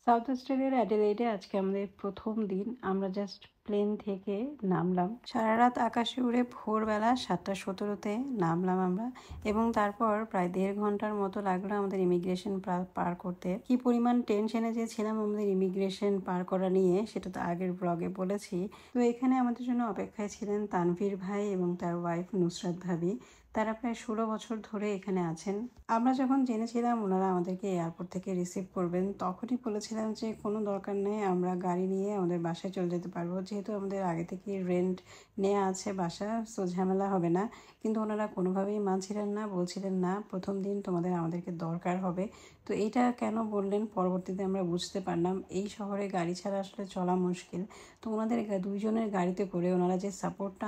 South অস্ট্রেলিয়ার অ্যাডিলেইডে আজকে আমাদের প্রথম দিন। আমরা জাস্ট প্লেন থেকে নামলাম। সারা রাত আকাশে উড়ে ভোরবেলা 7:17-তে নামলাম আমরা, এবং তারপর প্রায় 1.5 ঘন্টার মতো লাগলো আমাদের ইমিগ্রেশন পার করতে। কি পরিমাণ টেনশনে যে ছিলাম আমাদের ইমিগ্রেশন পার করা নিয়ে, সেটা তো আগের ব্লগে বলেছি। তো এখানে আমাদের জন্য অপেক্ষায় ছিলেন তানভীর ভাই এবং তার ওয়াইফ নুসরাত ভাবি। তারা প্রায় 16 বছর ধরে এখানে আছেন। আমরা যখন জেনেছিলাম ওনারা আমাদেরকে এয়ারপোর্ট থেকে রিসিভ করবেন, তখনই বলেছিলাম যে কোনো দরকার নেই, আমরা গাড়ি নিয়ে আমাদের বাসায় চলে যেতে পারবো, যেহেতু আমাদের আগে থেকে রেন্ট নেওয়া আছে বাসা, সো ঝামেলা হবে না। কিন্তু ওনারা কোনোভাবেই মানছিলেন না, বলছিলেন না প্রথম দিন আমাদেরকে দরকার হবে। তো এইটা কেন বললেন পরবর্তীতে আমরা বুঝতে পারলাম। এই শহরে গাড়ি ছাড়া আসলে চলা মুশকিল। তো ওনাদের দুইজনের গাড়িতে করে ওনারা যে সাপোর্টটা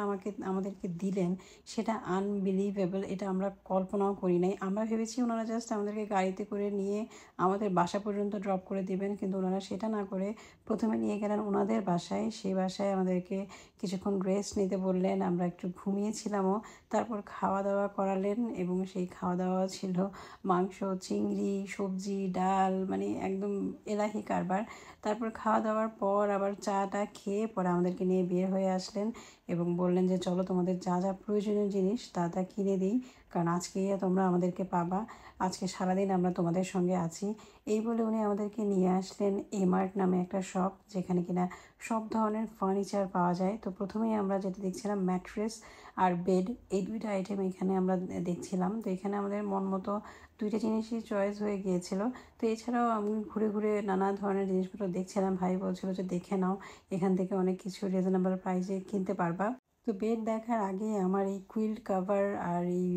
আমাদেরকে দিলেন, সেটা আনবিলিভেবল। এটা আমরা কল্পনাও করি নাই। আমরা ভেবেছি ওনারা জাস্ট আমাদেরকে গাড়িতে করে নিয়ে আমাদের বাসা পর্যন্ত ড্রপ করে দিবেন, কিন্তু ওনারা সেটা না করে প্রথমে নিয়ে গেলেন ওনাদের বাসায়। সেই বাসায় আমাদেরকে কিছুক্ষণ রেস্ট নিতে বললেন, আমরা একটু ঘুমিয়েছিলামও। তারপর খাওয়া দাওয়া করালেন, এবং সেই খাওয়া দাওয়া ছিল মাংস, চিংড়ি, সবজি, ডাল, মানে একদম এলাহি কারবার। তারপর খাওয়া দাওয়ার পর আবার চাটা খেয়ে পরে আমাদেরকে নিয়ে বের হয়ে আসলেন এবং বললেন যে চলো তোমাদের যা যা প্রয়োজনীয় জিনিস তা কিনে দিই, কারণ আজকে তোমরা আমাদেরকে পাবা, আজকে সারাদিন আমরা তোমাদের সঙ্গে আছি। এই বলে উনি আমাদেরকে নিয়ে আসলেন এমার্ট নামে একটা শপ, যেখানে কিনা সব ধরনের ফার্নিচার পাওয়া যায়। তো প্রথমেই আমরা যেটা দেখছিলাম ম্যাট্রেস আর বেড, এই দুইটা আইটেম এখানে আমরা দেখছিলাম। তো এখানে আমাদের মন মতো দুইটা জিনিসই চয়েস হয়ে গিয়েছিল। তো এছাড়াও আমি ঘুরে ঘুরে নানা ধরনের জিনিসপত্র দেখছিলাম। ভাই বলছিল যে দেখে নাও, এখান থেকে অনেক কিছু রিজনেবল প্রাইসে কিনতে পারবা। তো বেড দেখার আগে আমার এই কুইল্ট কাভার আর এই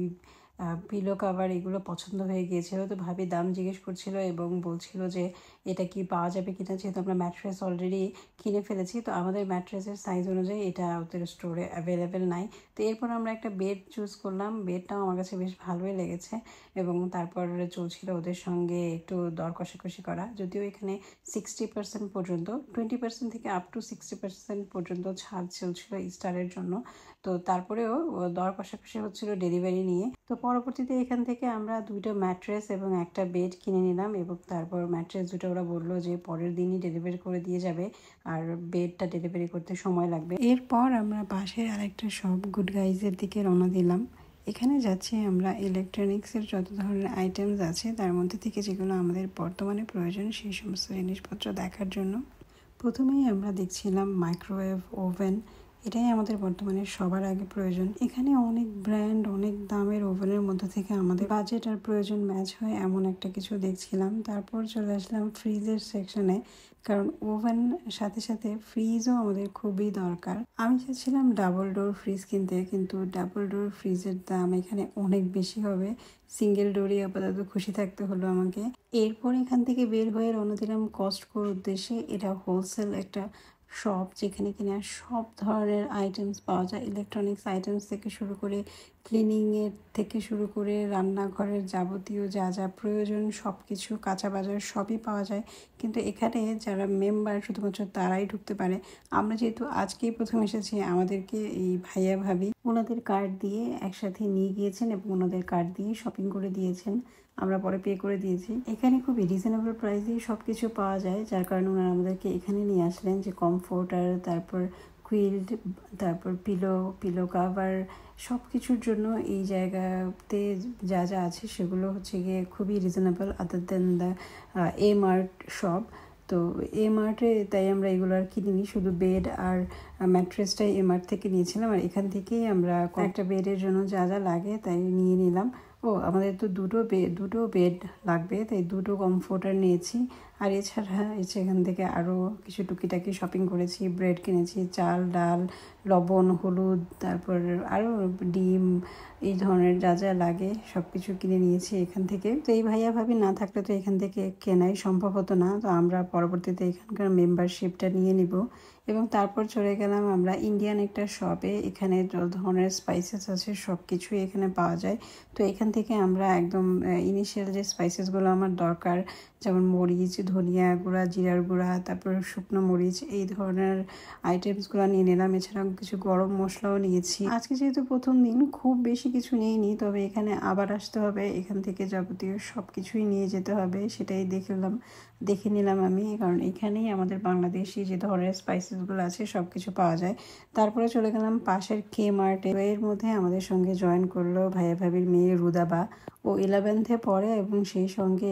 পিলো কাভার এগুলো পছন্দ হয়ে গিয়েছিল। তো ভাবি দাম জিজ্ঞেস করছিল এবং বলছিল যে এটা কি পাওয়া যাবে কিনা, যেহেতু আমরা ম্যাট্রেস অলরেডি কিনে ফেলেছি। তো আমাদের ম্যাট্রেসের সাইজ অনুযায়ী এটা ওদের স্টোরে অ্যাভেলেবেল নাই। তো এরপর আমরা একটা বেড চুজ করলাম। বেডটাও আমার কাছে বেশ ভালোই লেগেছে, এবং তারপর চলছিল ওদের সঙ্গে একটু দর কষাকষি করা। যদিও এখানে 60% পর্যন্ত, 20% থেকে আপ টু 60% পর্যন্ত ছাড় চলছিল ইস্টারের জন্য। তো তারপরেও দর কষাকষি হচ্ছিল ডেলিভারি নিয়ে। তো পরবর্তীতে এখান থেকে আমরা দুইটা ম্যাট্রেস এবং একটা বেড কিনে নিলাম, এবং তারপর ম্যাট্রেস দুটো ওরা বললো যে পরের দিনই ডেলিভারি করে দিয়ে যাবে, আর বেডটা ডেলিভারি করতে সময় লাগবে। এরপর আমরা পাশের আরেকটা শপ গুড গাইজের দিকে রওনা দিলাম। এখানে যাচ্ছি আমরা ইলেকট্রনিক্সের যত ধরনের আইটেমস আছে তার মধ্যে থেকে যেগুলো আমাদের বর্তমানে প্রয়োজন সেই সমস্ত জিনিসপত্র দেখার জন্য। প্রথমেই আমরা দেখছিলাম মাইক্রোওয়েভ ওভেন। এটাই আমাদের বর্তমানে সবার আগে প্রয়োজন। এখানে অনেক ব্র্যান্ড, অনেক দামের ওভেনের মধ্যে থেকে আমাদের বাজেট আর প্রয়োজন ম্যাচ হয় এমন একটা কিছু দেখছিলাম। তারপর চলে আসলাম ফ্রিজের সেকশনে, কারণ ওভেন সাথে সাথে ফ্রিজও আমাদের খুবই দরকার। আমি চাচ্ছিলাম ডাবল ডোর ফ্রিজ কিনতে, কিন্তু ডাবল ডোর ফ্রিজের দাম এখানে অনেক বেশি হবে। সিঙ্গেল ডোরই আপাতত খুশি থাকতে হলো আমাকে। এরপর এখান থেকে বের হয়ে রওনা দিলাম কস্টকোর উদ্দেশ্যে। এটা হোলসেল একটা শপ, যেখানে কিনা সব ধরনের আইটেমস পাওয়া যায়। ইলেকট্রনিক্স আইটেমস থেকে শুরু করে ক্লিনিংয়ের থেকে শুরু করে রান্নাঘরের যাবতীয় যা যা প্রয়োজন সব কিছু, কাঁচা বাজার সবই পাওয়া যায়। কিন্তু এখানে যারা মেম্বার শুধুমাত্র তারাই ঢুকতে পারে। আমরা যেহেতু আজকেই প্রথম এসেছি, আমাদেরকে এই ভাইয়া ভাবি ওনাদের কার্ড দিয়ে একসাথে নিয়ে গিয়েছেন এবং ওনাদের কার্ড দিয়ে শপিং করে দিয়েছেন। আমরা পরে পে করে দিয়েছি। এখানে খুবই রিজনেবল প্রাইসেই সব কিছু পাওয়া যায়, যার কারণে ওনারা আমাদেরকে এখানে নিয়ে আসলেন। যে কমফোর্টার, তারপর কুইল্ট, তারপর পিলো কাভার, সব কিছুর জন্য এই জায়গাতে যা যা আছে সেগুলো হচ্ছে গিয়ে খুবই reasonable, other then the Emart shop. তো এমার্টে তাই আমরা এগুলো আর কিনিনি, শুধু বেড আর ম্যাট্রেসটাই এমার্ট থেকে নিয়েছিলাম। আর এখান থেকেই আমরা একটা বেডের জন্য যা যা লাগে তাই নিয়ে নিলাম। আমাদের তো দুটো বেড লাগবে, তাই দুটো কমফোর্টার নিয়েছি। আর এছাড়া এখান থেকে আরও কিছু টুকিটাকি শপিং করেছি। ব্রেড কিনেছি, চাল, ডাল, লবণ, হলুদ, তারপর আরও ডিম, এই ধরনের যা যা লাগে সব কিছু কিনে নিয়েছি এখান থেকে। তো এই ভাইয়া ভাবি না থাকলে তো এখান থেকে কেনাই সম্ভব হতো না। তো আমরা পরবর্তীতে এখানকার মেম্বারশিপটা নিয়ে নিব, এবং তারপর চলে গেলাম আমরা ইন্ডিয়ান একটা শপে। এখানে যত ধরনের স্পাইসেস আছে সব কিছুই এখানে পাওয়া যায়। তো এখান থেকে আমরা একদম ইনিশিয়াল যে স্পাইসেসগুলো আমার দরকার, যেমন মরিচ, ধনিয়া গুঁড়া, জিরার গুঁড়া, তারপর শুকনো মরিচ, এই ধরনের আইটেমসগুলো নিয়ে নিলাম। এছাড়াও কিছু গরম মশলাও নিয়েছি। আজকে যেহেতু প্রথম দিন, খুব বেশি কিছু নিইনি, তবে এখানে আবার আসতে হবে, এখান থেকে যাবতীয় সব কিছুই নিয়ে যেতে হবে, সেটাই দেখে নিলাম আমি, কারণ এখানেই আমাদের বাংলাদেশি যে ধরনের স্পাইসেসগুলো আছে সব কিছু পাওয়া যায়। তারপরে চলে গেলাম পাশের কে মার্টে। এর মধ্যে আমাদের সঙ্গে জয়েন করলো ভাইয়া ভাবির মেয়ে রুদাবা। ও 11th-এ পড়ে এবং সেই সঙ্গে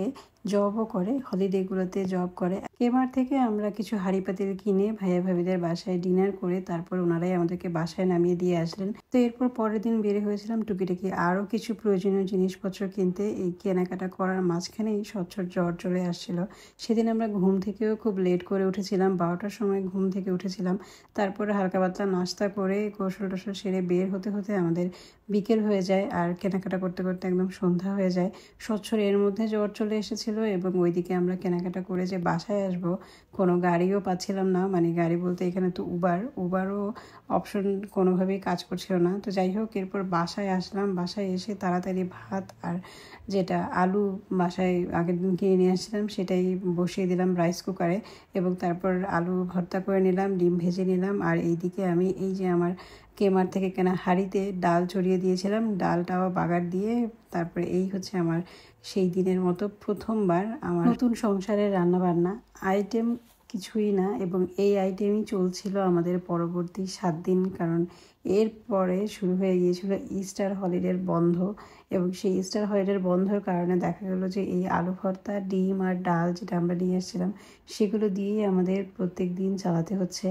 জবও করে, হলিডেগুলোতে জব করে। কেমার থেকে আমরা কিছু হাঁড়ি পাতিল কিনে ভাইয়া ভাবিদের বাসায় ডিনার করে তারপর ওনারাই আমাদেরকে বাসায় নামিয়ে দিয়ে আসলেন। তো এরপর পরের দিন বের হয়েছিলাম টুকিটাকি আরও কিছু প্রয়োজনীয় জিনিসপত্র কিনতে। এই কেনাকাটা করার মাঝখানেই সচ্ছর জ্বর চলে আসছিল। সেদিন আমরা ঘুম থেকেও খুব লেট করে উঠেছিলাম, 12টার সময় ঘুম থেকে উঠেছিলাম। তারপরে হালকা পাতলা নাস্তা করে গোসল টোসল সেরে বের হতে হতে আমাদের বিকেল হয়ে যায়, আর কেনাকাটা করতে করতে একদম সন্ধ্যা হয়ে যায়। সচ্ছর এর মধ্যে জ্বর চলে এসেছিল এবং ওইদিকে আমরা কেনাকাটা করে যে বাসায় আসবো, কোনো গাড়িও পাচ্ছিলাম না। মানে গাড়ি বলতে এখানে তো উবারও অপশন কোনোভাবেই কাজ করছিল না। তো যাই হোক, এরপর বাসায় আসলাম। বাসায় এসে তাড়াতাড়ি ভাত আর যেটা আলু বাসায় আগের দিন কিনে নিয়ে আসছিলাম সেটাই বসিয়ে দিলাম রাইস কুকারে, এবং তারপর আলু ভর্তা করে নিলাম, ডিম ভেজে নিলাম। আর এইদিকে আমি এই যে আমার কেমার থেকে কেনা হাঁড়িতে ডাল চড়িয়ে দিয়েছিলাম, ডালটাও বাগার দিয়ে তারপরে এই হচ্ছে আমার সেই দিনের মতো প্রথমবার আমার নতুন সংসারের রান্নাবান্না। আইটেম কিছুই না, এবং এই আইটেমই চলছিল আমাদের পরবর্তী 7 দিন, কারণ এরপরে শুরু হয়ে গিয়েছিল ইস্টার হলিডের বন্ধ। এবং সেই ইস্টার হলিডের বন্ধের কারণে দেখা গেলো যে এই আলু ভর্তা, ডিম আর ডাল যেটা আমরা নিয়ে এসেছিলাম সেগুলো দিয়েই আমাদের প্রত্যেক দিন চালাতে হচ্ছে।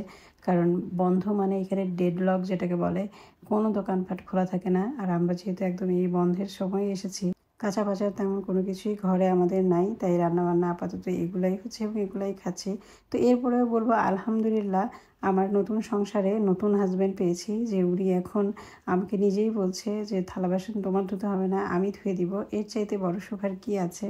কারণ বন্ধ মানে এখানে ডেডলক যেটাকে বলে, কোনো দোকানপাট খোলা থাকে না। আর আমরা যেহেতু একদম এই বন্ধের সময় এসেছি, কাঁচা বাজার তেমন কোনো কিছুই ঘরে আমাদের নাই, তাই রান্নাবান্না আপাতত এগুলাই হচ্ছে এবং এগুলাই খাচ্ছি। তো এরপরেও বলবো আলহামদুলিল্লাহ, আমার নতুন সংসারে নতুন হাজব্যান্ড পেয়েছি, যে উনি এখন আমাকে নিজেই বলছে যে থালা বাসন তোমার ধুতে হবে না, আমি ধুয়ে দিব। এর চাইতে বড় সুখ আর কি আছে।